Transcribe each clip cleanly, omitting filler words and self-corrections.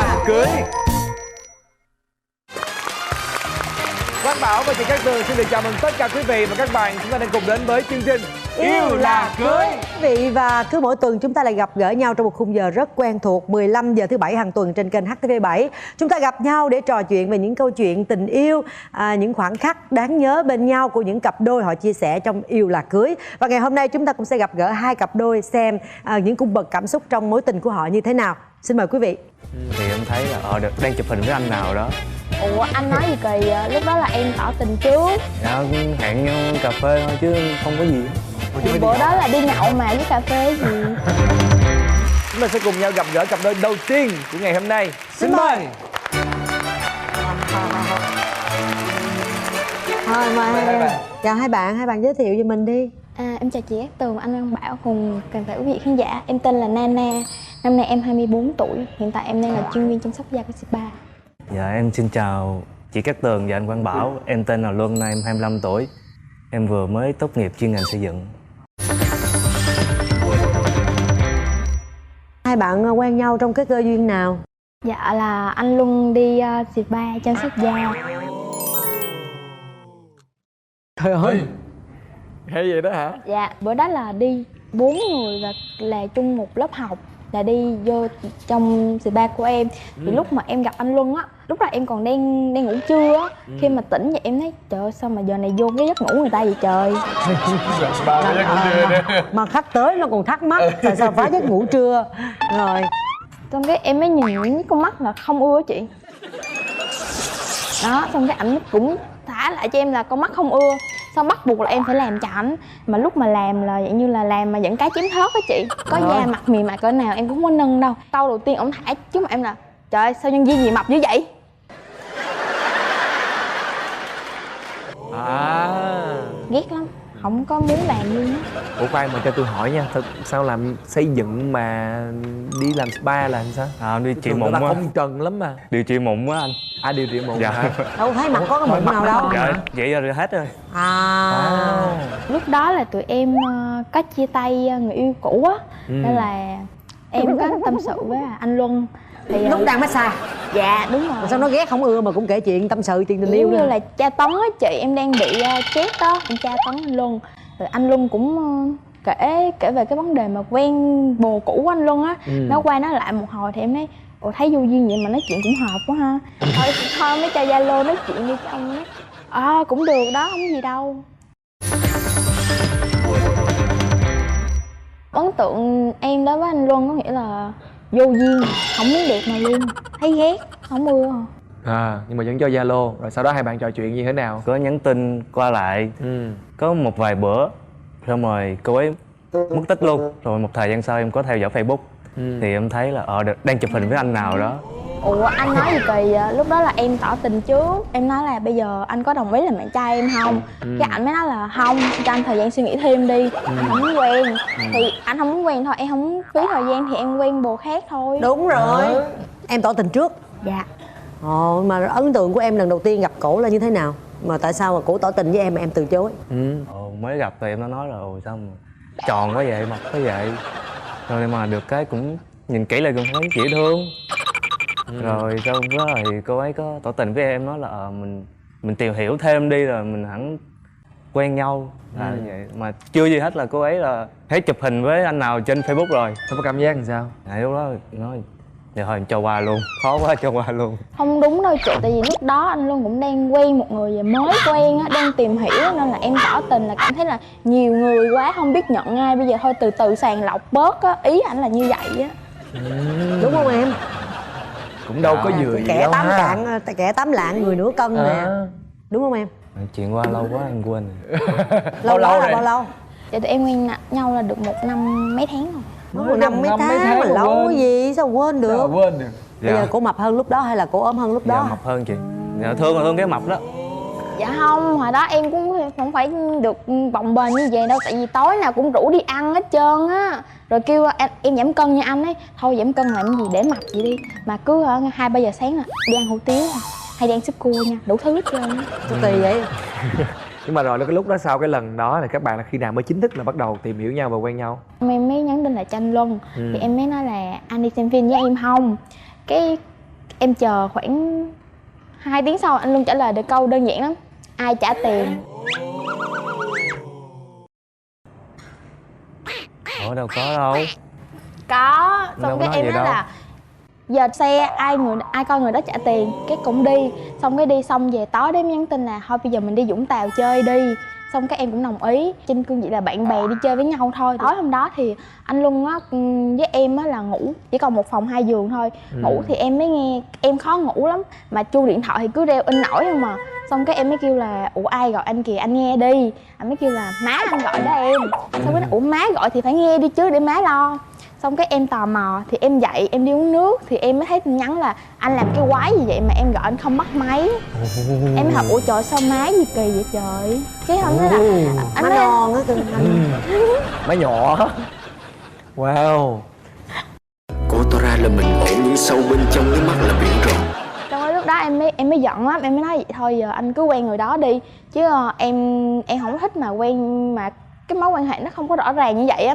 là cưới. Quang Bảo và chị Cát Tường xin được chào mừng tất cả quý vị và các bạn. Chúng ta đang cùng đến với chương trình Yêu là cưới. Quý vị, và cứ mỗi tuần chúng ta lại gặp gỡ nhau trong một khung giờ rất quen thuộc, 15 giờ thứ Bảy hàng tuần trên kênh HTV7. Chúng ta gặp nhau để trò chuyện về những câu chuyện tình yêu, những khoảnh khắc đáng nhớ bên nhau của những cặp đôi họ chia sẻ trong Yêu là cưới. Và ngày hôm nay chúng ta cũng sẽ gặp gỡ hai cặp đôi xem những cung bậc cảm xúc trong mối tình của họ như thế nào. Xin mời quý vị. Thì em thấy là đang chụp hình với anh nào đó. Ủa anh nói gì kỳ vậy? Lúc đó là em tỏ tình trước. Dạ hẹn nhau cà phê thôi chứ không có gì. Bữa đó là đi nhậu mà với cà phê gì. Chúng ta sẽ cùng nhau gặp gỡ cặp đôi đầu tiên của ngày hôm nay. Xin mời. Thôi mời. Chào hai bạn giới thiệu về mình đi. Em chào chị Cát Tường, anh Quang Bảo cùng toàn thể quý vị khán giả. Em tên là Nana. Năm nay em 24 tuổi. Hiện tại em đang là chuyên viên chăm sóc da của spa. Dạ em xin chào chị Cát Tường và anh Quang Bảo. Em tên là Luân, nay em 25 tuổi. Em vừa mới tốt nghiệp chuyên ngành xây dựng. Hai bạn quen nhau trong cái cơ duyên nào? Dạ là anh Luân đi spa chăm sóc da. Trời ơi, Hay vậy đó hả? Dạ bữa đó là đi 4 người và là chung một lớp học, là đi vô trong spa của em. Thì lúc mà em gặp anh Luân á, lúc đó em còn đang ngủ trưa á. Khi mà tỉnh vậy em thấy trời ơi, sao mà giờ này vô cái giấc ngủ người ta vậy trời. mà khách tới nó còn thắc mắc tại sao phá giấc ngủ trưa. Rồi Xong cái em mới nhìn những con mắt là không ưa chị. Đó, xong cái ảnh cũng thả lại cho em là con mắt không ưa. Xong bắt buộc là em phải làm cho ảnh. Mà lúc mà làm là dạng như là làm mà dẫn cái chém thớt á chị. Có da mặt mì mại cỡ nào em cũng không có nâng đâu. Câu đầu tiên ổng thả trước mặt em là trời ơi, sao nhân viên gì mập dữ vậy? Ghét lắm, không có muốn làm luôn á. Ủa khoan mà cho tôi hỏi nha, sao làm xây dựng mà đi làm spa là làm sao? Đi trị Thường mụn người ta á. không trần lắm mà. Điều trị mụn á anh. Điều trị mụn Dạ. hả? đâu thấy mặt có cái mụn nào đâu. Dạ vậy rồi hết rồi. Lúc đó là tụi em có chia tay người yêu cũ á. Nên là em có tâm sự với anh Luân. Thì Lúc đang massage. dạ đúng rồi. Sao nó ghét không ưa mà cũng kể chuyện tâm sự chuyện tình yêu Giống như nữa. là tra tấn á chị, em đang bị stress đó, em tra tấn anh Luân. Rồi anh Luân cũng kể về cái vấn đề mà quen bồ cũ của anh Luân á. Nó qua nó lại một hồi thì em thấy ồ, thấy vô duyên vậy mà nói chuyện cũng hợp quá ha. Thôi mới cho Zalo nói chuyện đi cho ông ấy. Cũng được đó, không có gì đâu. Ấn tượng em đối với anh Luân có nghĩa là vô duyên, không muốn đẹp mà luôn, thấy ghét, không ưa. Nhưng mà vẫn cho Zalo. Rồi sau đó hai bạn trò chuyện như thế nào? Có nhắn tin qua lại. Có một vài bữa xong rồi cô ấy mất tích luôn. Rồi một thời gian sau em có theo dõi Facebook. Thì em thấy là đang chụp hình với anh nào đó. Ủa anh nói gì kỳ vậy? Lúc đó là em tỏ tình trước. Em nói là bây giờ anh có đồng ý làm bạn trai em không? Cái anh mới nói là không, cho anh thời gian suy nghĩ thêm đi. Anh không muốn quen. Thì anh không muốn quen thôi, em không muốn phí thời gian thì em quen bồ khác thôi. Đúng rồi. Em tỏ tình trước. Dạ. Mà ấn tượng của em lần đầu tiên gặp cổ là như thế nào? Mà tại sao mà cổ tỏ tình với em mà em từ chối? Mới gặp thì em nó nói là sao mà tròn quá vậy, mập quá vậy. Rồi mà được cái cũng nhìn kỹ lại cũng thấy dễ thương. Rồi sau đó thì cô ấy có tỏ tình với em, nói là mình tìm hiểu thêm đi rồi mình hẳn quen nhau là như vậy. Mà chưa gì hết là cô ấy là thấy chụp hình với anh nào trên Facebook rồi. Có cảm giác làm sao? Lúc đó nói giờ thôi cho qua luôn, khó quá cho qua luôn. Không đúng đâu chị, tại vì lúc đó anh Luân cũng đang quen một người mới quen á, đang tìm hiểu nên là em tỏ tình là cảm thấy là nhiều người quá không biết nhận ai, bây giờ thôi từ từ sàng lọc bớt á, ý ảnh là như vậy á. Đúng không em? Cũng đâu có vừa gì đâu ha. Kẻ tám lạng người nửa cân nè. Đúng không em? Chuyện qua lâu quá em quên rồi. Lâu là bao lâu? Thì tụi em quen nhau là được 1 năm mấy tháng rồi. Một năm mấy tháng mà lâu cái gì sao quên được? Quên được. Bây giờ cổ mập hơn lúc đó hay là cổ ốm hơn lúc đó? Dạ mập hơn chị. Dạ, thương cái mập đó. Dạ không, hồi đó em cũng không phải được bồng bềnh như vậy đâu. Tại vì tối nào cũng rủ đi ăn hết trơn á. Rồi kêu em giảm cân như anh ấy. Thôi giảm cân làm gì để mập vậy đi. Mà cứ 2-3 giờ sáng là đi ăn hủ tiếu hay đi ăn súp cua nha, đủ thứ hết trơn á. Kỳ vậy. Nhưng mà rồi cái lúc đó sau cái lần đó thì các bạn là khi nào mới chính thức là bắt đầu tìm hiểu nhau và quen nhau? Em mới nhắn tin lại cho anh Luân. Thì em mới nói là anh đi xem phim với em không? Cái Em chờ khoảng 2 tiếng sau anh Luân trả lời được câu đơn giản lắm: ai trả tiền. Ủa đâu có đâu. Có. Xong Đâu cái có em vậy nói đâu. là giờ xe ai coi người đó trả tiền. Cái cũng đi. Xong cái đi xong về tối đêm nhắn tin là thôi bây giờ mình đi Vũng Tàu chơi đi. Xong cái em cũng đồng ý, trên cương vị là bạn bè đi chơi với nhau thôi. Tối hôm đó thì anh Luân á với em á là ngủ chỉ còn một phòng 2 giường thôi. Ngủ thì em mới nghe, em khó ngủ lắm mà chuông điện thoại thì cứ reo in ỏi không mà. Xong cái em mới kêu là ủa ai gọi anh kìa, anh nghe đi. Anh mới kêu là má anh gọi đó em. Xong cái ủa má gọi thì phải nghe đi chứ để má lo. Xong cái em tò mò thì em dậy em đi uống nước thì em mới thấy tin nhắn là anh làm cái quái gì vậy mà em gọi anh không bắt máy. Em mới hỏi ủa trời sao má gì kỳ vậy trời. Cái hôm đó là anh Má nói non á cưng. Má nhỏ. Wow. Cô tỏ ra là mình ổn nhưng sâu bên trong cái mắt là biển rộng. trong cái lúc đó em mới giận lắm, em mới nói vậy thôi giờ anh cứ quen người đó đi chứ em không thích mà quen mà cái mối quan hệ nó không có rõ ràng như vậy á.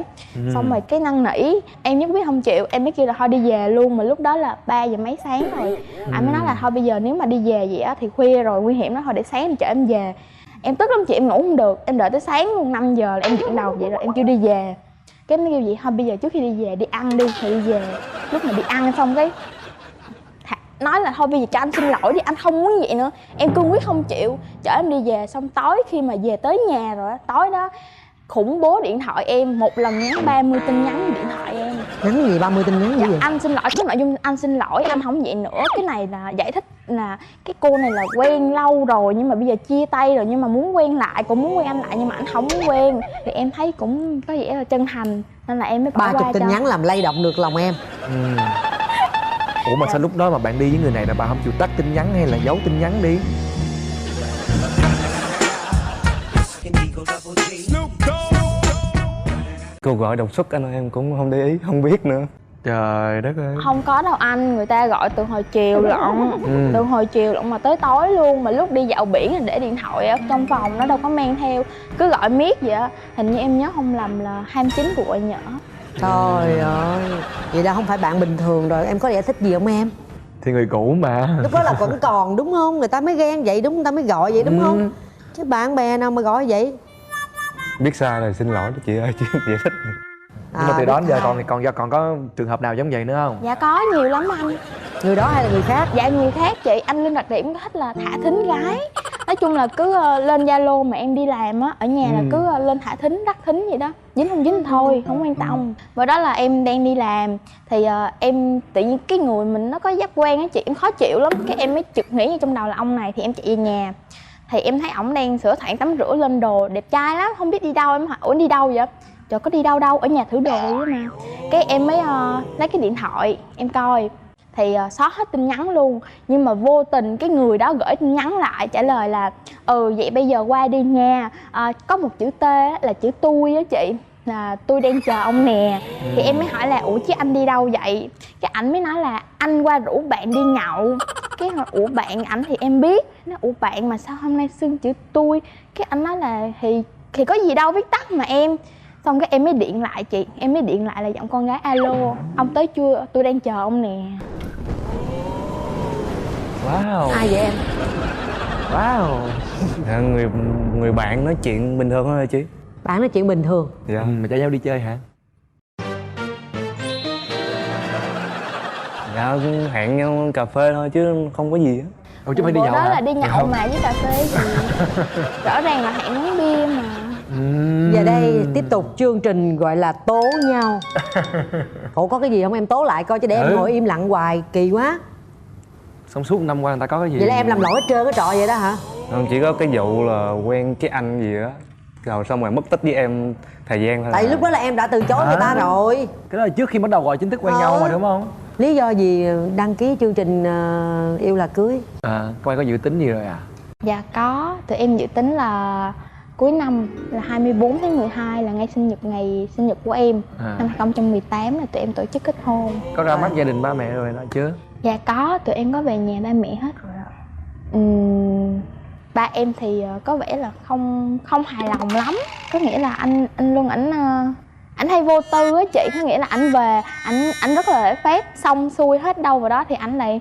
Xong rồi cái năn nỉ em nhất quyết không chịu, em mới kêu là thôi đi về luôn, mà lúc đó là 3 giờ mấy sáng rồi. Anh mới nói là thôi bây giờ nếu mà đi về vậy á thì khuya rồi nguy hiểm đó, thôi để sáng thì chở em về. Em tức lắm chị, em ngủ không được, em đợi tới sáng luôn 5 giờ là em dựng đầu vậy rồi em kêu đi về. Cái em mới kêu vậy thôi bây giờ trước khi đi về đi ăn đi thì đi về. Lúc mà đi ăn xong cái nói là thôi bây giờ cho anh xin lỗi đi, anh không muốn vậy nữa. Em cương quyết không chịu, chở em đi về. Xong tối khi mà về tới nhà rồi á, tối đó khủng bố điện thoại em, một lần nhắn 30 tin nhắn về điện thoại em. Nhắn gì 30 tin nhắn gì vậy? Anh xin lỗi, cái nội dung anh xin lỗi anh không vậy nữa. Cái này là giải thích là cái cô này là quen lâu rồi nhưng mà bây giờ chia tay rồi nhưng mà muốn quen lại, cũng muốn quen anh lại nhưng mà anh không muốn quen. Thì em thấy cũng có vẻ là chân thành nên là em mới bỏ 30 qua tin cho. nhắn làm lay động được lòng em. Ủa mà sao lúc đó mà bạn đi với người này là bà không chịu tắt tin nhắn hay là giấu tin nhắn đi? Cô gọi đột xuất anh em cũng không để ý, không biết nữa. Trời đất ơi. Không có đâu anh, người ta gọi từ hồi chiều lận. Từ hồi chiều lận mà tới tối luôn. Mà lúc đi dạo biển là để điện thoại ở trong phòng, nó đâu có mang theo, cứ gọi miết vậy á. Hình như em nhớ không lầm là 29 cuộc gọi nhỡ. Trời ơi, vậy đó không phải bạn bình thường rồi. Em có giải thích gì không em? Thì người cũ mà. Lúc đó là vẫn còn đúng không? Người ta mới ghen vậy đúng, người ta mới gọi vậy đúng không? Chứ bạn bè nào mà gọi vậy? Biết sai rồi xin lỗi chị ơi, chứ giải thích. Nhưng mà từ đó đến giờ còn có trường hợp nào giống vậy nữa không? Dạ có nhiều lắm anh. Người đó hay là người khác? Dạ người khác chị. Anh Linh đặc điểm có thích là thả thính gái. Nói chung là cứ lên Zalo mà em đi làm á, ở nhà là cứ lên thả thính, đắc thính vậy đó. Dính không dính thôi, không quan tâm. Và đó là em đang đi làm thì em tự nhiên cái người mình nó có giác quan á chị, em khó chịu lắm. Cái em mới chực nghĩ trong đầu là ông này, thì em chạy về nhà thì em thấy ổng đang sửa soạn tắm rửa lên đồ, đẹp trai lắm, không biết đi đâu. Em hỏi ủa đi đâu vậy? Trời có đi đâu đâu, ở nhà thử đồ vậy mà. Cái em mới lấy cái điện thoại em coi thì xóa hết tin nhắn luôn. Nhưng mà vô tình cái người đó gửi tin nhắn lại trả lời là vậy bây giờ qua đi nha, có một chữ T là chữ tôi á chị, là tôi đang chờ ông nè. Thì em mới hỏi là ủa chứ anh đi đâu vậy? Cái ảnh mới nói là anh qua rủ bạn đi nhậu. Cái hỏi ủa bạn ảnh thì em biết. Nó ủa bạn mà sao hôm nay xưng chữ tôi? Cái anh nói là thì có gì đâu, viết tắt mà em. Xong cái em mới điện lại chị, em mới điện lại là giọng con gái: alo, ông tới chưa? Tôi đang chờ ông nè. Wow. Ai vậy em? Wow. Người bạn nói chuyện bình thường thôi chị. Bạn nói chuyện bình thường. Dạ. Mà cho nhau đi chơi hả? Dạ hẹn nhau cà phê thôi chứ không có gì á. Ủa chứ phải đi Bữa nhậu đó hả? là đi nhậu mà với cà phê gì. Rõ ràng là hẹn uống bia mà. Giờ đây tiếp tục chương trình gọi là tố nhau. Cậu có cái gì không em tố lại coi, chứ để em ngồi im lặng hoài kỳ quá. Xong suốt năm qua người ta có cái gì? Vậy là em làm lỗi hết trơn cái trò vậy đó hả? Không, chỉ có cái vụ là quen cái anh gì đó rồi xong rồi mất tích với em thời gian thôi. Tại lúc đó là em đã từ chối người ta rồi. Cái đó là trước khi bắt đầu gọi chính thức quen nhau mà đúng không? Lý do gì đăng ký chương trình Yêu Là Cưới? Các bạn có dự tính gì rồi à? Dạ có, tụi em dự tính là cuối năm là 24 tháng 12 là ngày sinh nhật của em. Năm 2018 là tụi em tổ chức kết hôn. Có ra mắt gia đình ba mẹ rồi đó chưa? Dạ có, tụi em có về nhà ba mẹ hết rồi ạ. Ba em thì có vẻ là không hài lòng lắm. Có nghĩa là anh Luân ảnh hay vô tư á chị. Có nghĩa là ảnh về, ảnh rất là lễ phép, xong xuôi hết đâu vào đó thì ảnh lại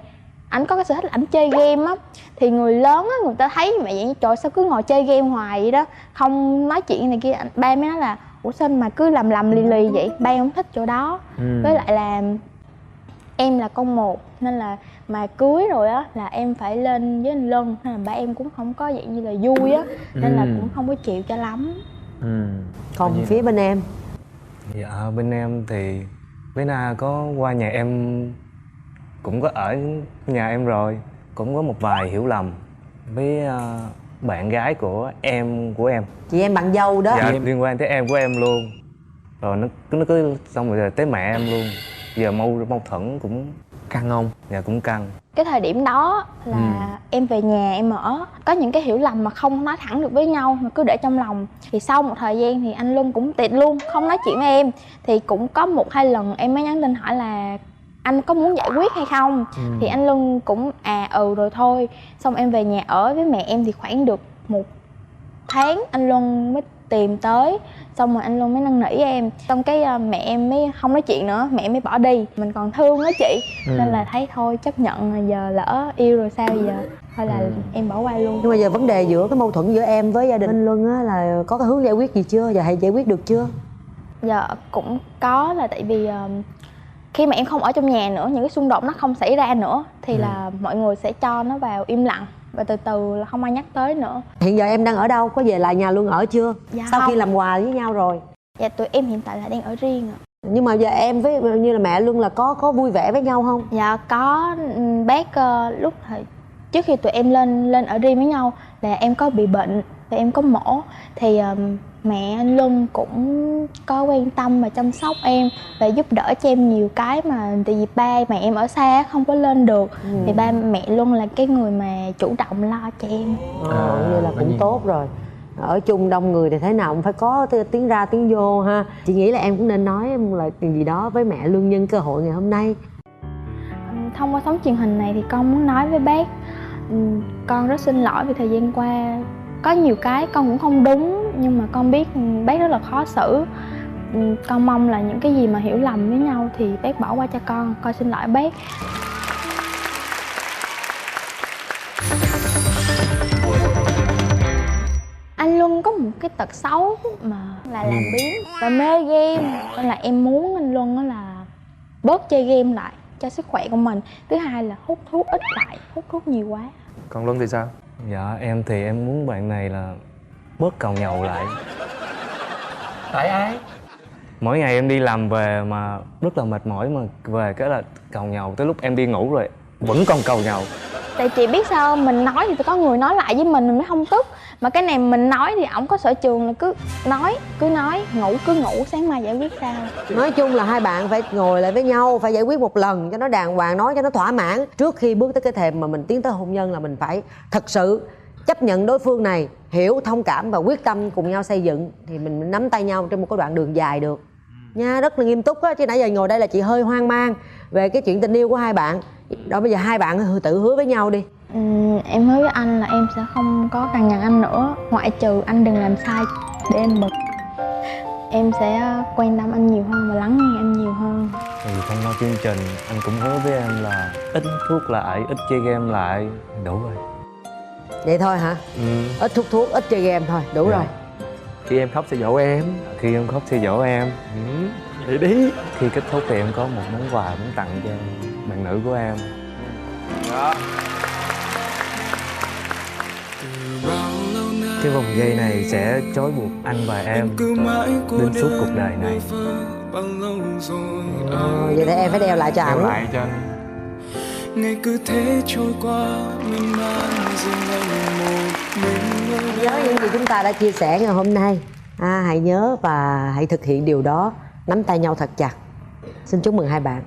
ảnh có cái sở thích là ảnh chơi game á. Thì người lớn á, người ta thấy mẹ vậy trời sao cứ ngồi chơi game hoài vậy đó, không nói chuyện này kia. Ba mới nói là ủa sao mà cứ lầm lì lì vậy, ba không thích chỗ đó. Với lại là em là con một nên là mà cưới rồi á là em phải lên với anh Luân, nên là ba em cũng không có dạng như là vui á, nên là cũng không có chịu cho lắm. Còn phía bên em? Dạ bên em thì với Na có qua nhà em, cũng có ở nhà em rồi, cũng có một vài hiểu lầm với bạn gái của em. Chị em bạn dâu đó. Dạ liên quan tới em của em luôn. Rồi nó cứ xong rồi tới mẹ em luôn. Giờ mâu thuẫn cũng căng không? Dạ cũng căng. Cái thời điểm đó là em về nhà em ở, có những cái hiểu lầm mà không nói thẳng được với nhau mà cứ để trong lòng. Thì sau một thời gian thì anh Luân cũng tiệt luôn, không nói chuyện với em. Thì cũng có 1-2 lần em mới nhắn tin hỏi là anh có muốn giải quyết hay không. Thì anh Luân cũng rồi thôi. Xong em về nhà ở với mẹ em thì khoảng được 1 tháng anh Luân mới tìm tới. Xong rồi anh Luân mới năn nỉ em. Xong cái mẹ em mới không nói chuyện nữa, mẹ em mới bỏ đi. Mình còn thương đó chị. Nên là thấy thôi chấp nhận, giờ lỡ yêu rồi sao giờ. Thôi là em bỏ qua luôn. Nhưng mà giờ vấn đề giữa cái mâu thuẫn giữa em với gia đình anh Luân á là có cái hướng giải quyết gì chưa? Giờ hay giải quyết được chưa? Dạ cũng có, là tại vì khi mà em không ở trong nhà nữa, những cái xung đột nó không xảy ra nữa thì là mọi người sẽ cho nó vào im lặng và từ từ là không ai nhắc tới nữa. Hiện giờ em đang ở đâu? Có về lại nhà Luân ở chưa? Dạ sau không. khi làm quà với nhau rồi? Dạ tụi em hiện tại là đang ở riêng ạ. Nhưng mà giờ em với như là mẹ Luân là có vui vẻ với nhau không? Dạ có. Bác lúc trước khi tụi em lên ở riêng với nhau là em có bị bệnh và em có mổ. Thì mẹ anh Luân cũng có quan tâm và chăm sóc em và giúp đỡ cho em nhiều cái mà tại vì ba mẹ em ở xa không có lên được. Thì ba mẹ Luân là cái người mà chủ động lo cho em. Như là cũng tốt rồi. Ở chung đông người thì thế nào cũng phải có tiếng ra tiếng vô ha. Chị nghĩ là em cũng nên nói là gì đó với mẹ Luân nhân cơ hội ngày hôm nay. Thông qua sóng truyền hình này thì con muốn nói với bác, con rất xin lỗi vì thời gian qua có nhiều cái con cũng không đúng, nhưng mà con biết bác rất là khó xử. Con mong là những cái gì mà hiểu lầm với nhau thì bác bỏ qua cho con xin lỗi bác. Anh Luân có một cái tật xấu mà là làm biếng và mê game, nên là em muốn anh Luân đó là bớt chơi game lại cho sức khỏe của mình. Thứ hai là hút thuốc ít lại, hút thuốc nhiều quá. Còn Luân thì sao? Dạ em thì em muốn bạn này là bớt càu nhàu lại. Tại ai? Mỗi ngày em đi làm về mà rất là mệt mỏi, mà về cái là càu nhàu, tới lúc em đi ngủ rồi vẫn còn càu nhàu. Tại chị biết sao, mình nói thì có người nói lại với mình mới không tức. Mà cái này mình nói thì ổng có sở trường là cứ nói, ngủ cứ ngủ, sáng mai giải quyết sao. Nói chung là hai bạn phải ngồi lại với nhau, phải giải quyết một lần cho nó đàng hoàng, nói cho nó thỏa mãn. Trước khi bước tới cái thềm mà mình tiến tới hôn nhân là mình phải thật sự chấp nhận đối phương này, hiểu, thông cảm và quyết tâm cùng nhau xây dựng. Thì mình nắm tay nhau trên một cái đoạn đường dài được nha. Rất là nghiêm túc á, chứ nãy giờ ngồi đây là chị hơi hoang mang về cái chuyện tình yêu của hai bạn. Đó, bây giờ hai bạn tự hứa với nhau đi. Em hứa với anh là em sẽ không có cằn nhằn anh nữa, ngoại trừ anh đừng làm sai để em bực. Em sẽ quan tâm anh nhiều hơn và lắng nghe anh nhiều hơn. Thì thông qua chương trình anh cũng hứa với em là ít hút thuốc lại, ít chơi game lại, đủ rồi. Vậy thôi hả? Ít hút thuốc, ít chơi game thôi, đủ rồi. Khi em khóc sẽ dỗ em. Khi em khóc thì dỗ em. Vậy đi. Khi kết thúc thì em có một món quà muốn tặng cho bạn nữ của em. Đó. Cái vòng dây này sẽ trói buộc anh và em đến suốt cuộc đời này. Vậy thì em phải đeo lại cho ảnh. Đeo lại cho anh. Ngày cứ thế trôi qua mình mang riêng anh một mình. Nhớ những gì chúng ta đã chia sẻ ngày hôm nay. Hãy nhớ và hãy thực hiện điều đó. Nắm tay nhau thật chặt. Xin chúc mừng hai bạn.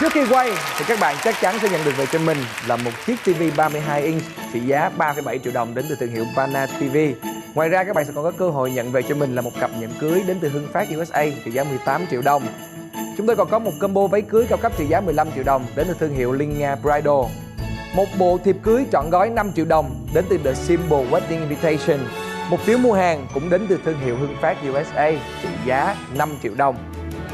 Trước khi quay thì các bạn chắc chắn sẽ nhận được về cho mình là một chiếc TV 32 inch trị giá 3,7 triệu đồng đến từ thương hiệu Pana TV. Ngoài ra các bạn sẽ còn có cơ hội nhận về cho mình là một cặp nhẫn cưới đến từ Hưng Phát USA trị giá 18 triệu đồng. Chúng tôi còn có một combo váy cưới cao cấp trị giá 15 triệu đồng đến từ thương hiệu Linh Nga Bridal. Một bộ thiệp cưới trọn gói 5 triệu đồng đến từ The Symbol Wedding Invitation. Một phiếu mua hàng cũng đến từ thương hiệu Hưng Phát USA trị giá 5 triệu đồng.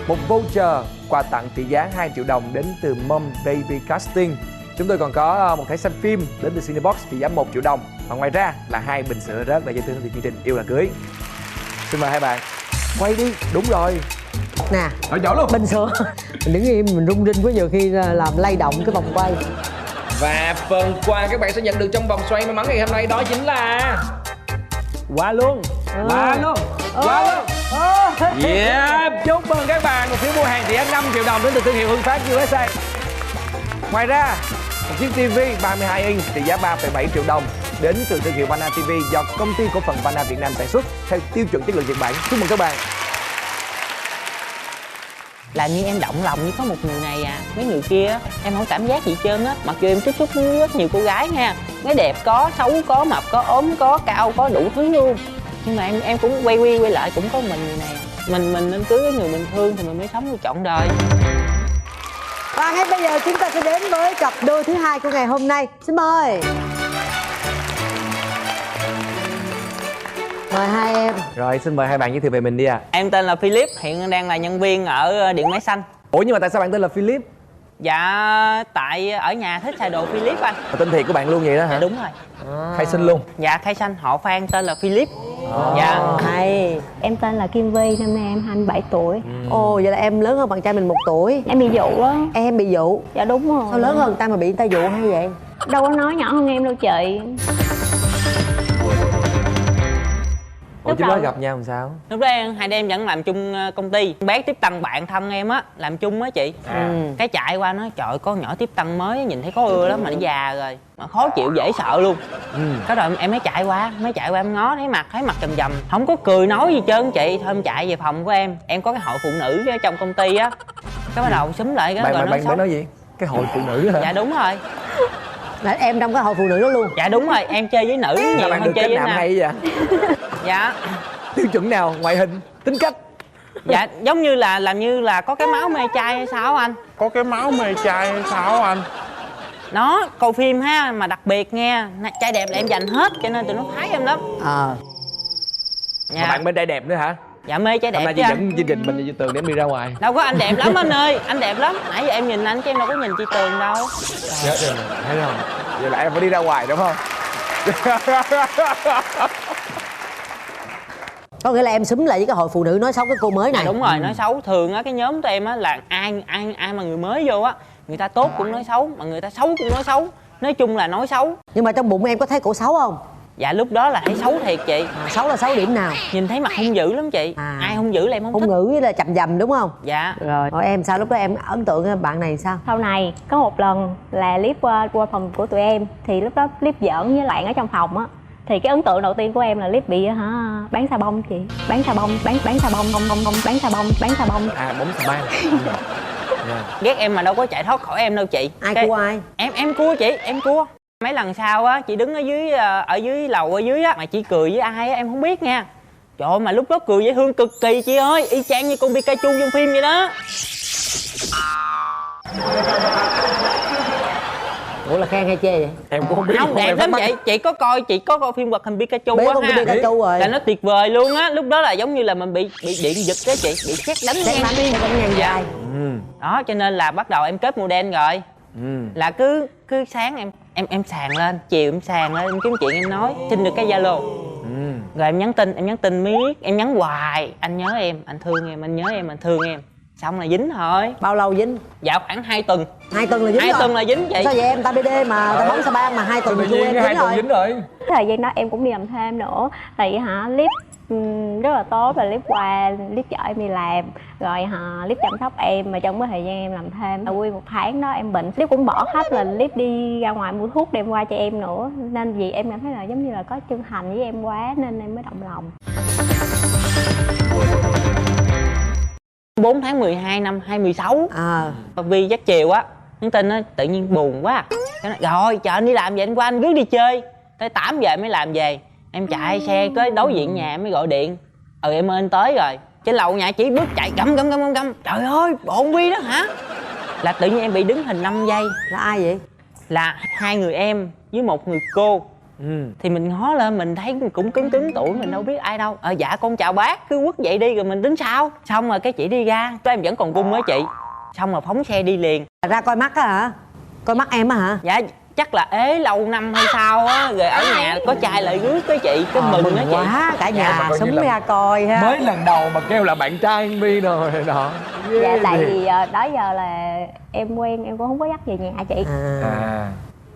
một voucher quà tặng trị giá 2 triệu đồng đến từ Mom Baby Casting. Chúng tôi còn có một thẻ xem phim đến từ Cinebox trị giá 1 triệu đồng. Và ngoài ra là 2 bình sữa rớt để giải thưởng chương trình Yêu Là Cưới. Xin mời hai bạn. Quay đi, đúng rồi. Nè, ở chỗ luôn. bình sữa. Mình đứng im, mình rung rinh quá, nhiều khi làm lay động cái vòng quay. Và phần quà các bạn sẽ nhận được trong vòng xoay may mắn ngày hôm nay đó chính là qua luôn, qua luôn, qua luôn. Yeah, chúc mừng các bạn một phiếu mua hàng trị giá 5 triệu đồng đến từ thương hiệu Hưng Phát USA. Ngoài ra, một chiếc TV 32 inch trị giá 3,7 triệu đồng đến từ thương hiệu Pana TV do công ty cổ phần Pana Việt Nam sản xuất theo tiêu chuẩn chất lượng Nhật Bản. Chúc mừng các bạn. Làm như em động lòng như có một người này à, mấy người kia á, em không cảm giác gì hết trơn á. Mặc dù em tiếp xúc với rất nhiều cô gái nha, cái đẹp có, xấu có, mập có, ốm có, cao có, đủ thứ luôn. Nhưng mà em cũng quay lại cũng có mình người này. Mình nên cưới cái người mình thương thì mình mới sống được trọn đời. Và ngay bây giờ chúng ta sẽ đến với cặp đôi thứ hai của ngày hôm nay. Xin mời. Mời hai em. Rồi, xin mời hai bạn giới thiệu về mình đi ạ. Em tên là Philip, hiện đang là nhân viên ở Điện Máy Xanh. Ủa nhưng mà tại sao bạn tên là Philip? Dạ, tại ở nhà thích xài đồ Philip anh. Tên thiệt của bạn luôn vậy đó hả? Dạ đúng rồi. Khai sinh luôn. Dạ khai sinh, họ Phan tên là Philip. Dạ. Hay. Em tên là Kim Vi, năm nay em 27 tuổi. Ồ, vậy là em lớn hơn bạn trai mình 1 tuổi. Em bị dụ á. Em bị dụ. Dạ đúng rồi. Sao lớn hơn người ta mà bị người ta dụ hay vậy? Đâu có nói nhỏ hơn em đâu chị. Ủa chứ đó gặp nhau làm sao? Lúc đó hai đêm vẫn làm chung công ty. Bé tiếp tân bạn thân em á, làm chung á chị. Cái chạy qua nói trời có nhỏ tiếp tân mới nhìn thấy có ưa lắm mà nó già rồi, mà khó chịu dễ sợ luôn. Cái rồi em mới chạy qua em ngó thấy mặt trầm không có cười nói gì trơn chị. Thôi em chạy về phòng của em có cái hội phụ nữ ở trong công ty á. Cái bắt đầu xúm lại cái rồi bạn nói gì? Cái hội phụ nữ hả? Dạ đúng rồi. Là em trong cái hội phụ nữ đó luôn. Dạ đúng rồi, em chơi với nữ nhiều bạn hơn được chơi kết với nạp nam. hay vậy? Dạ. Tiêu chuẩn nào? Ngoại hình, tính cách? Dạ giống như là làm như là có cái máu mê trai hay sao anh? Có cái máu mê trai hay sao anh? Nó coi phim ha, mà đặc biệt nghe trai đẹp là em dành hết cho nên tụi nó khoái em lắm. Mà bạn bên trai đẹp nữa hả? Dạ mê trai đẹp. Hôm nay chứ chị anh. dẫn chương trình mình đi Tường để em đi ra ngoài. Đâu có, anh đẹp lắm anh ơi, anh đẹp lắm. Nãy giờ em nhìn anh chứ em đâu có nhìn chị Tường đâu. Chết rồi, thấy không? Vậy là em phải đi ra ngoài đúng không? Có nghĩa là em xúm lại với cái hội phụ nữ nói xấu cái cô mới này. Đúng rồi, nói xấu. Thường á cái nhóm tụi em á là ai mà người mới vô á, người ta tốt cũng nói xấu, mà người ta xấu cũng nói xấu. Nói chung là nói xấu. Nhưng mà trong bụng em có thấy cổ xấu không? Dạ lúc đó là thấy xấu thiệt chị. Xấu là xấu điểm nào? Nhìn thấy mặt hung dữ lắm chị. Ai hung dữ là em không thích. Hung ngữ với là chằm dầm đúng không? Dạ. Rồi em sao, lúc đó em ấn tượng bạn này sao? Sau này có một lần là Clip qua phòng của tụi em. Thì lúc đó Clip giỡn với Lạng ở trong phòng á. Thì cái ấn tượng đầu tiên của em là Clip bị bán xà bông chị. Bán xà bông, bán xà bông, bán xà bông, bán xà bông. Bóng xà bông. Ghét em mà đâu có chạy thoát khỏi em đâu chị. Ai cua ai? Em cua chị, em cua. Mấy lần sau á, chị đứng ở dưới lầu ở dưới á, mà chị cười với ai á em không biết nha. Trời ơi, mà lúc đó cười dễ thương cực kỳ chị ơi, y chang như con Pikachu trong phim vậy đó. Ủa là khen hay chê vậy? Em cũng không biết. Không, đẹp lắm vậy. Chị có coi phim hoạt hình Pikachu á ha. Pikachu rồi. Là nó tuyệt vời luôn á. Lúc đó là giống như là mình bị điện giật á chị, bị sét đánh ngang tim. ngang dài. Đó cho nên là bắt đầu em kết model rồi. Là cứ sáng em sàn lên, chiều em sàn lên, em kiếm chuyện em nói, xin được cái Zalo. Rồi em nhắn tin miết, em nhắn hoài, anh nhớ em, anh thương em, anh nhớ em, anh thương em. Xong là dính thôi. Bao lâu dính? Dạ khoảng 2 tuần. 2 tuần là dính 2 rồi. tuần là dính chị. Sao vậy em, ta BD mà ta bóng sa bang mà 2 tuần là em dính rồi. Thời gian đó em cũng đi làm thêm nữa. Thì Clip rất là tốt, là Clip qua, Clip chở em đi làm. Rồi Clip chăm sóc em, mà trong cái thời gian em làm thêm là nguyên 1 tháng đó em bệnh. Clip cũng bỏ hết là Clip đi ra ngoài mua thuốc đem qua cho em nữa. Nên vì em cảm thấy là giống như là có chân thành với em quá nên em mới động lòng. 4 tháng 12 năm 2016. Vi dắt chiều á, nhắn tin á, tự nhiên buồn quá. Cái nói, rồi chờ anh đi làm vậy anh qua anh rước đi chơi. Tới 8 giờ mới làm về. Em chạy xe tới đối diện nhà em mới gọi điện. Em ơi anh tới rồi. Trên lầu nhà chỉ bước chạy gầm. Trời ơi, bộ Vi đó hả? Là tự nhiên em bị đứng hình 5 giây. Là ai vậy? Là 2 người em với 1 người cô. Thì mình ngó lên mình thấy cũng cứng cứng tuổi, mình đâu biết ai đâu. Dạ con chào bác, cứ quất vậy đi rồi mình tính sau. Xong rồi cái chị đi ra, cái em vẫn còn gung á chị. Xong rồi phóng xe đi liền. Ra coi mắt á hả? Coi mắt em á hả? Dạ chắc là ế lâu năm hay sao á, rồi ở nhà có trai lại rước cái chị, cái mừng á chị. Quá, cả nhà coi như súng là ra coi ha. Mới lần đầu mà kêu là bạn trai Yến Vi rồi đó. Dạ tại vì đó giờ là em quen em cũng không có dắt về nhà chị.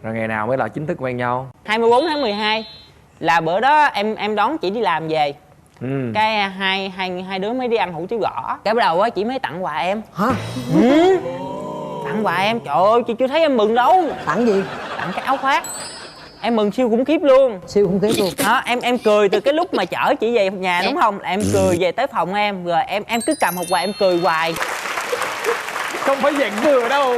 Rồi ngày nào mới là chính thức quen nhau? 24 tháng 12 là bữa đó em đón chị đi làm về. Cái hai đứa mới đi ăn hủ tiếu gõ. Cái bắt đầu á chị mới tặng quà em. Hả? Tặng quà em, trời ơi chị chưa thấy em mừng đâu. Tặng gì? Tặng cái áo khoác. Em mừng siêu khủng khiếp luôn. Siêu khủng khiếp luôn. Đó, em cười từ cái lúc mà chở chị về nhà đúng không? Em cười về tới phòng em, rồi em cứ cầm hộp quà em cười hoài. Không phải dạng vừa đâu.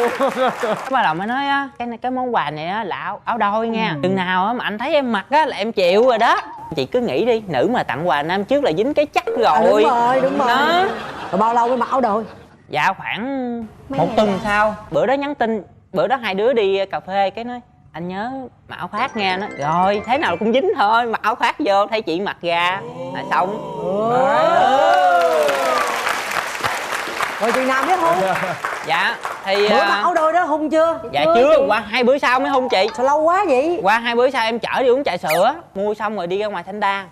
Bắt đầu mới nói á, cái món quà này á là áo đôi nha. Chừng nào á mà anh thấy em mặc á là em chịu rồi đó. Chị cứ nghĩ đi, nữ mà tặng quà nam trước là dính cái chắc rồi. Đúng rồi. Đó. Rồi bao lâu mới mặc áo đôi? Dạ khoảng một tuần sau. Bữa đó nhắn tin, bữa đó hai đứa đi cà phê cái nói anh nhớ mặc áo khoác nghe. Nó rồi thế nào cũng dính thôi, mặc áo khoác vô thấy chị mặc ra là xong. Rồi chừng nào biết hôn? Dạ thì Bữa mặc áo đôi đó hôn chưa? dạ chưa, qua 2 bữa sau mới hôn chị. Sao lâu quá vậy? Qua 2 bữa sau em chở đi uống trà sữa, mua xong rồi đi ra ngoài Thanh Đa.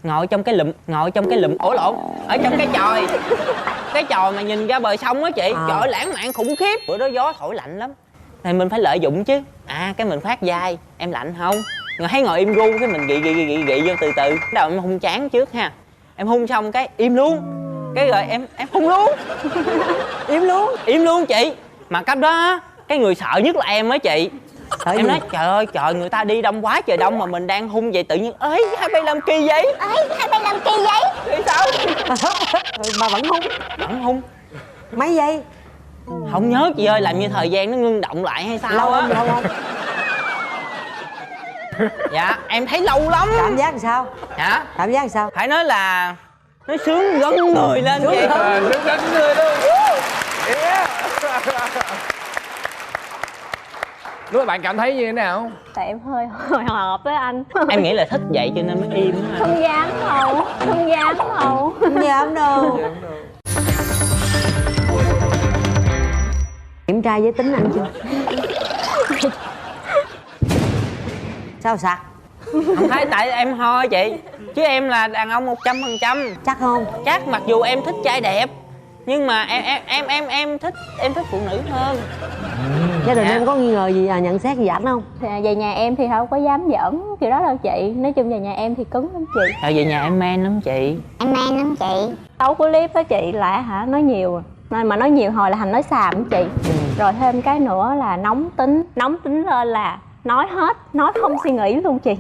Ngồi trong cái lụm ổ lộn ở trong cái chòi mà nhìn ra bờ sông á chị. Trời ơi lãng mạn khủng khiếp. Bữa đó gió thổi lạnh lắm thì mình phải lợi dụng chứ. Cái mình khoác vai em lạnh không, rồi thấy ngồi im gu cái mình gị vô từ từ. Đầu em hôn chán trước ha, em hôn xong cái im luôn, cái rồi em hôn luôn. Im luôn chị. Mà cấp đó cái người sợ nhất là em á chị. Em nói trời ơi trời, người ta đi đông quá trời đông mà mình đang hung vậy tự nhiên ấy hai bay làm kỳ vậy. Thì sao? Mà vẫn hung. Mấy giây? Không nhớ chị ơi, làm như thời gian nó ngưng động lại hay sao Lâu á. không? Dạ em thấy lâu lắm. Cảm giác làm sao? Hả? Cảm giác làm sao? Phải nói là nó sướng gân người lên vậy. Sướng gân người luôn. Lúc mà bạn cảm thấy như thế nào? Tại em hơi hồi hộp với anh. Em nghĩ là thích vậy cho nên mới im ha. Không dám đâu. Không dám đâu. Kiểm tra giới tính anh chưa? Sao sặc? Không thấy tại em ho chị, chứ em là đàn ông 100%. Chắc không? Chắc, mặc dù em thích trai đẹp nhưng mà em thích phụ nữ hơn. Gia đình em có nghi ngờ gì nhận xét gì ảnh không? Thì về nhà em thì không có dám giỡn kiểu đó đâu chị. Nói chung về nhà em thì cứng lắm chị. Về nhà em man lắm chị. Tấu của clip á chị là nói nhiều nên mà nói nhiều hồi là thành nói xàm chị. Rồi thêm cái nữa là nóng tính lên là nói hết, nói không suy nghĩ luôn chị.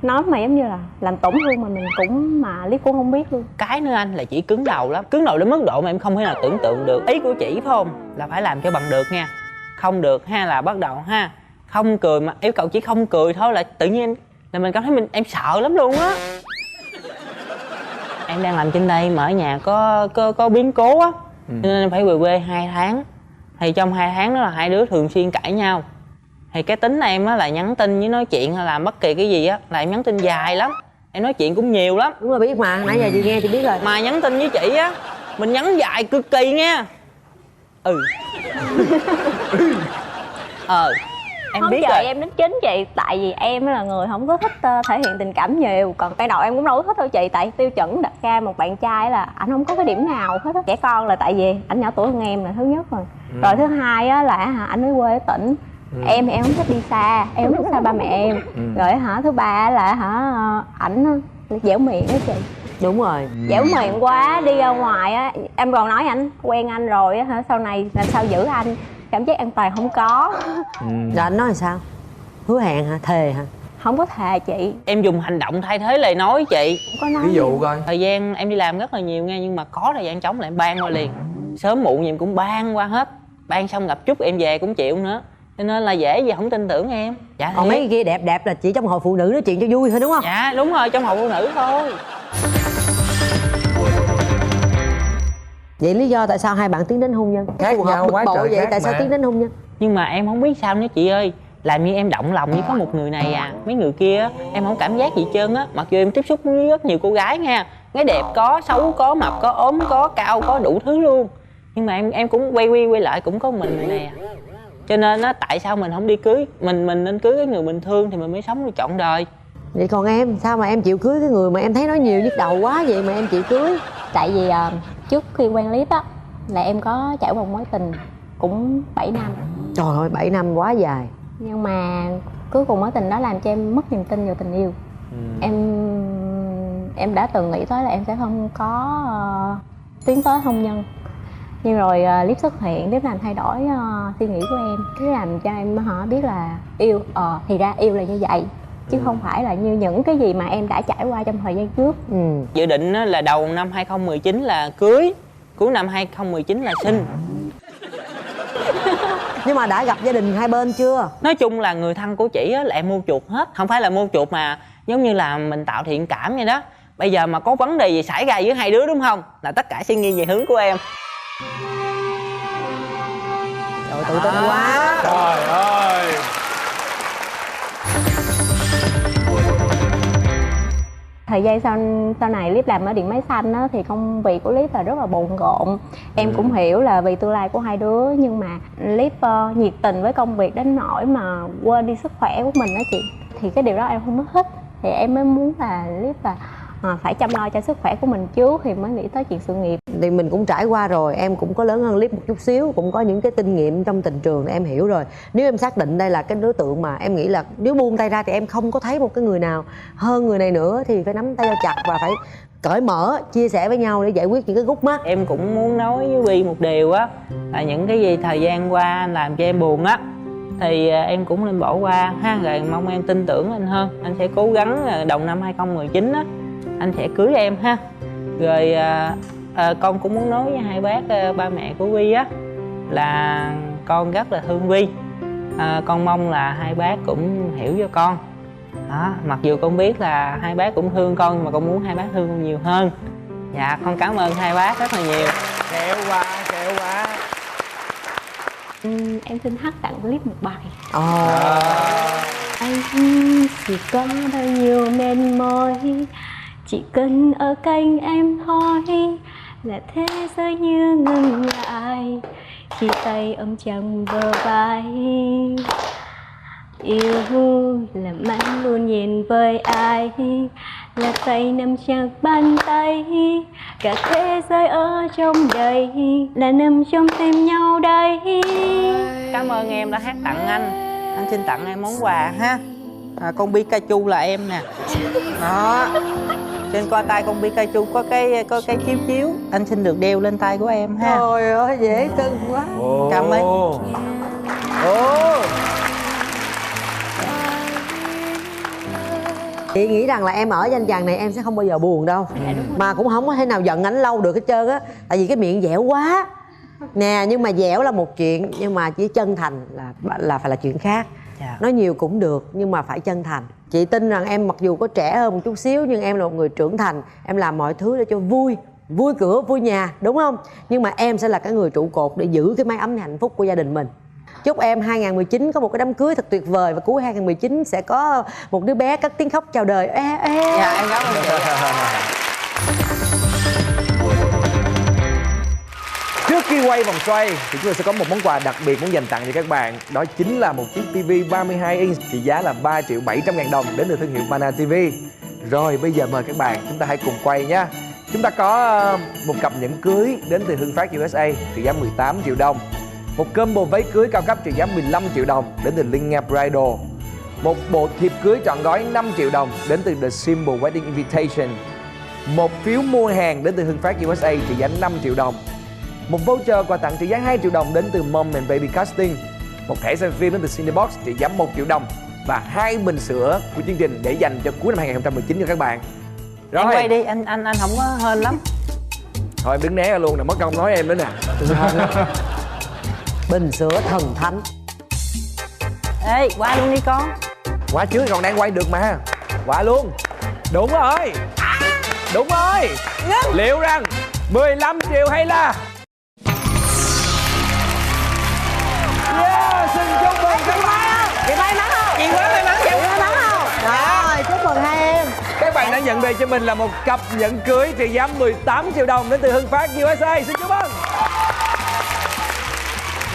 Nói mà giống như là làm tổn thương mà mình cũng mà clip cũng không biết luôn. Cái nữa anh là chỉ cứng đầu lắm, cứng đầu đến mức độ mà em không thể nào tưởng tượng được. Ý của chị phải không là phải làm cho bằng được nha. Không được ha là bắt đầu ha không cười, mà yêu cầu chỉ không cười thôi là tự nhiên là mình cảm thấy em sợ lắm luôn á. Em đang làm trên đây mà ở nhà có biến cố á, nên em phải về quê 2 tháng. Thì trong 2 tháng đó là hai đứa thường xuyên cãi nhau. Thì cái tính em á là nhắn tin với nói chuyện hay làm bất kỳ cái gì á là em nhắn tin dài lắm, em nói chuyện cũng nhiều lắm. Đúng là biết mà, nãy giờ chị nghe chị biết rồi. Mà nhắn tin với chị á mình nhắn dài cực kỳ nha. Em không biết chờ rồi. em đến chính chị, tại vì em là người không có thích thể hiện tình cảm nhiều. Còn ban đầu em cũng đâu có thích đâu chị, tại tiêu chuẩn đặt ra một bạn trai là ảnh không có cái điểm nào hết á. Trẻ con là tại vì ảnh nhỏ tuổi hơn em là thứ nhất rồi. Rồi thứ hai á là ảnh ở quê ở tỉnh. Em thì em không thích đi xa, em không thích xa ba mẹ em. Rồi thứ ba là ảnh dẻo miệng đó chị. Đúng rồi. Dẻo miệng quá, đi ra ngoài á em còn nói ảnh quen anh rồi á sau này làm sao giữ anh, cảm giác an toàn không có. Rồi anh nói là sao? Hứa hẹn hả? Thề hả? Không có thề chị. Em dùng hành động thay thế lời nói chị. Không có nói. Ví dụ coi. Thời gian em đi làm rất là nhiều nha, nhưng mà có thời gian trống là em ban qua liền. Sớm muộn gì em cũng ban qua hết. Ban xong gặp chút em về cũng chịu nữa. Cho nên là dễ gì không tin tưởng em. Dạ còn mấy cái kia đẹp đẹp là chỉ trong hội phụ nữ nói chuyện cho vui thôi đúng không? Dạ đúng rồi, trong hội phụ nữ thôi. Vậy lý do tại sao hai bạn tiến đến hôn nhân? Khác nhau quá bực bội trời vậy khác tại sao mà. tiến đến hôn nhân? Nhưng mà em không biết sao nữa chị ơi. làm như em động lòng như có một người này à. Mấy người kia á, em không cảm giác gì hết trơn á. Mặc dù em tiếp xúc với rất nhiều cô gái nha, gái đẹp có, xấu có, mập có, ốm có, cao có, đủ thứ luôn. Nhưng mà em cũng quay lại cũng có mình người này à. Cho nên á, tại sao mình không đi cưới, mình nên cưới cái người mình thương thì mình mới sống được trọn đời. Vậy còn em, sao mà em chịu cưới cái người mà em thấy nói nhiều nhức đầu quá vậy mà em chịu cưới? Tại vì trước khi quen Clip á là em có trải qua một mối tình cũng 7 năm. Trời ơi, 7 năm quá dài. Nhưng mà cuối cùng mối tình đó làm cho em mất niềm tin vào tình yêu. Em đã từng nghĩ tới là em sẽ không có tiến tới hôn nhân. Nhưng rồi Clip xuất hiện, Clip làm thay đổi suy nghĩ của em. Cái làm cho em biết là yêu, thì ra yêu là như vậy. Chứ không phải là như những cái gì mà em đã trải qua trong thời gian trước. Dự định là đầu năm 2019 là cưới, cuối năm 2019 là sinh. Nhưng mà đã gặp gia đình hai bên chưa? Nói chung là người thân của chị á là em mua chuộc hết. Không phải là mua chuộc mà giống như là mình tạo thiện cảm vậy đó. Bây giờ mà có vấn đề gì xảy ra với hai đứa đúng không, là tất cả sẽ nghiêng về hướng của em. Trời, tự tin quá. Trời ơi. Thời gian sau này Clip làm ở Điện Máy Xanh á, thì công việc của Clip là rất là bộn rộn. Em cũng hiểu là vì tương lai của hai đứa, nhưng mà Clip nhiệt tình với công việc đến nỗi mà quên đi sức khỏe của mình đó chị. Thì cái điều đó em không có thích. Thì em mới muốn là Clip là phải chăm lo cho sức khỏe của mình trước thì mới nghĩ tới chuyện sự nghiệp. Thì mình cũng trải qua rồi, em cũng có lớn hơn Clip một chút xíu, cũng có những cái kinh nghiệm trong tình trường em hiểu rồi. Nếu em xác định đây là cái đối tượng mà em nghĩ là nếu buông tay ra thì em không có thấy một cái người nào hơn người này nữa, thì phải nắm tay cho chặt và phải cởi mở, chia sẻ với nhau để giải quyết những cái khúc mắc. Em cũng muốn nói với Vi một điều á, là những cái gì thời gian qua làm cho em buồn á thì em cũng nên bỏ qua ha. Rồi mong em tin tưởng anh hơn. Anh sẽ cố gắng đầu năm 2019 á anh sẽ cưới em ha. Rồi con cũng muốn nói với hai bác ba mẹ của Vi á là con rất là thương Vi. Con mong là hai bác cũng hiểu cho con đó. Mặc dù con biết là hai bác cũng thương con, nhưng mà con muốn hai bác thương con nhiều hơn. Dạ con cảm ơn hai bác rất là nhiều. Khéo quá, khéo quá. Em xin hát tặng Clip một bài. Anh chỉ có bao nhiêu mệt mỏi, chỉ cần ở cạnh em thôi là thế giới như ngừng lại khi tay ôm chầm bờ vai. Yêu làm anh luôn nhìn với ai, là tay nằm chặt bàn tay, cả thế giới ở trong đây là nằm trong tim nhau đây. Cảm ơn em đã hát tặng anh. Anh xin tặng em món quà ha. Con Pikachu là em nè. Đó. Trên qua tay con Pikachu có cái chiếu. Anh xin được đeo lên tay của em ha. Trời ơi, dễ cưng quá. Cảm ơn. Chị nghĩ rằng là em ở danh chàng này em sẽ không bao giờ buồn đâu. Mà cũng không có thể nào giận ảnh lâu được hết trơn á. Tại vì cái miệng dẻo quá nè. Nhưng mà dẻo là một chuyện, nhưng mà chỉ chân thành là phải là chuyện khác. Nói nhiều cũng được nhưng mà phải chân thành. Chị tin rằng em mặc dù có trẻ hơn một chút xíu, nhưng em là một người trưởng thành. Em làm mọi thứ để cho vui, vui cửa vui nhà, đúng không? Nhưng mà em sẽ là cái người trụ cột để giữ cái mái ấm hạnh phúc của gia đình mình. Chúc em 2019 có một cái đám cưới thật tuyệt vời, và cuối 2019 sẽ có một đứa bé cất tiếng khóc chào đời. Dạ em cảm ơn chị. Trước khi quay vòng xoay thì chúng tôi sẽ có một món quà đặc biệt muốn dành tặng cho các bạn. Đó chính là một chiếc TV 32 inch trị giá là 3.700.000 đồng đến từ thương hiệu Pana TV. Rồi bây giờ mời các bạn chúng ta hãy cùng quay nhé. Chúng ta có một cặp nhẫn cưới đến từ Hưng Phát USA trị giá 18 triệu đồng. Một combo váy cưới cao cấp trị giá 15 triệu đồng đến từ Linh Nga Bridal. Một bộ thiệp cưới trọn gói 5 triệu đồng đến từ The Symbol Wedding Invitation. Một phiếu mua hàng đến từ Hưng Phát USA trị giá 5 triệu đồng. Một voucher quà tặng trị giá 2 triệu đồng đến từ Mom and Baby Casting. Một thẻ xem phim đến từ Cinebox trị giá 1 triệu đồng. Và 2 bình sữa của chương trình để dành cho cuối năm 2019 cho các bạn. Rồi em quay đi, anh không có hên lắm. Thôi em đứng né ra luôn nè, mất công nói em nữa nè. Bình sữa thần thánh. Ê, qua luôn đi con. Qua trước còn đang quay được mà. Qua luôn. Đúng rồi. Đúng rồi. Liệu rằng 15 triệu hay là xin chúc mừng các bạn. Chị Mai bạn đã nhận về cho mình là một cặp nhẫn cưới trị giá 18 triệu đồng đến từ Hưng Phát USA. Xin chúc mừng.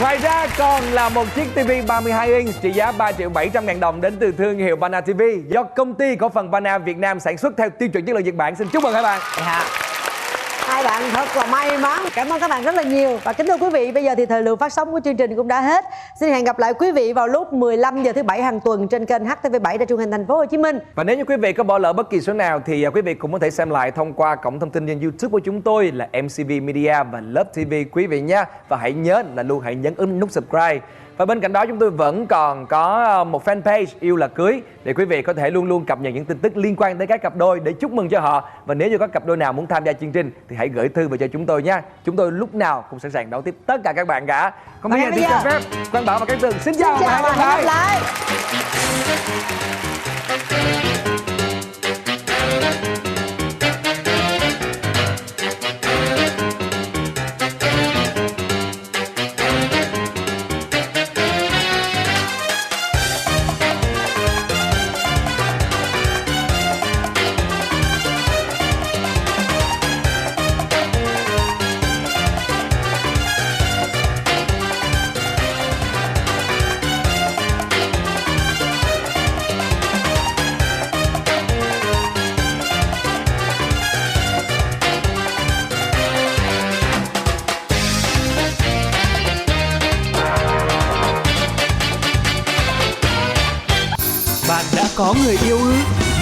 Ngoài ra còn là một chiếc TV 32 inch trị giá 3 triệu 700 ngàn đồng đến từ thương hiệu Pana TV do công ty cổ phần Pana Việt Nam sản xuất theo tiêu chuẩn chất lượng Nhật Bản. Xin chúc mừng hai bạn. Hai bạn thật là may mắn. Cảm ơn các bạn rất là nhiều. Và kính thưa quý vị, bây giờ thì thời lượng phát sóng của chương trình cũng đã hết. Xin hẹn gặp lại quý vị vào lúc 15 giờ thứ Bảy hàng tuần trên kênh HTV7 Đài truyền hình Thành phố Hồ Chí Minh. Và nếu như quý vị có bỏ lỡ bất kỳ số nào thì quý vị cũng có thể xem lại thông qua cổng thông tin trên YouTube của chúng tôi là MCV Media và Love TV quý vị nhé. Và hãy nhớ là luôn hãy nhấn nút subscribe. Và bên cạnh đó chúng tôi vẫn còn có một fanpage Yêu Là Cưới để quý vị có thể luôn luôn cập nhật những tin tức liên quan tới các cặp đôi để chúc mừng cho họ. Và nếu như có cặp đôi nào muốn tham gia chương trình thì hãy gửi thư về cho chúng tôi nha. Chúng tôi lúc nào cũng sẵn sàng đón tiếp tất cả các bạn cả. Còn bây giờ thì cho phép Quang Bảo và Cát Tường xin chào và hẹn gặp lại. Bạn đã có người yêu ư?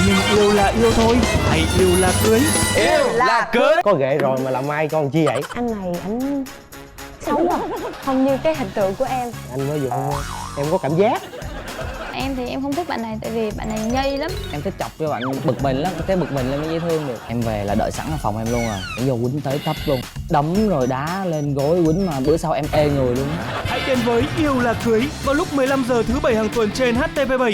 Nhưng yêu là yêu thôi, hay yêu là cưới? Yêu là cưới. Có ghệ rồi mà làm ai con chi vậy? Anh này anh xấu à, không như cái hình tượng của em. Anh mới vừa hôn em có cảm giác. Em thì em không thích bạn này tại vì bạn này nhây lắm. Em thích chọc cho bạn bực mình lắm, cái bực mình lên mới dễ thương được. Em về là đợi sẵn ở phòng em luôn rồi, em vô quýnh tới tấp luôn, đấm rồi đá lên gối quýnh mà bữa sau em ê người luôn. Hãy đến với Yêu Là Cưới vào lúc 15 giờ thứ Bảy hàng tuần trên HTV7.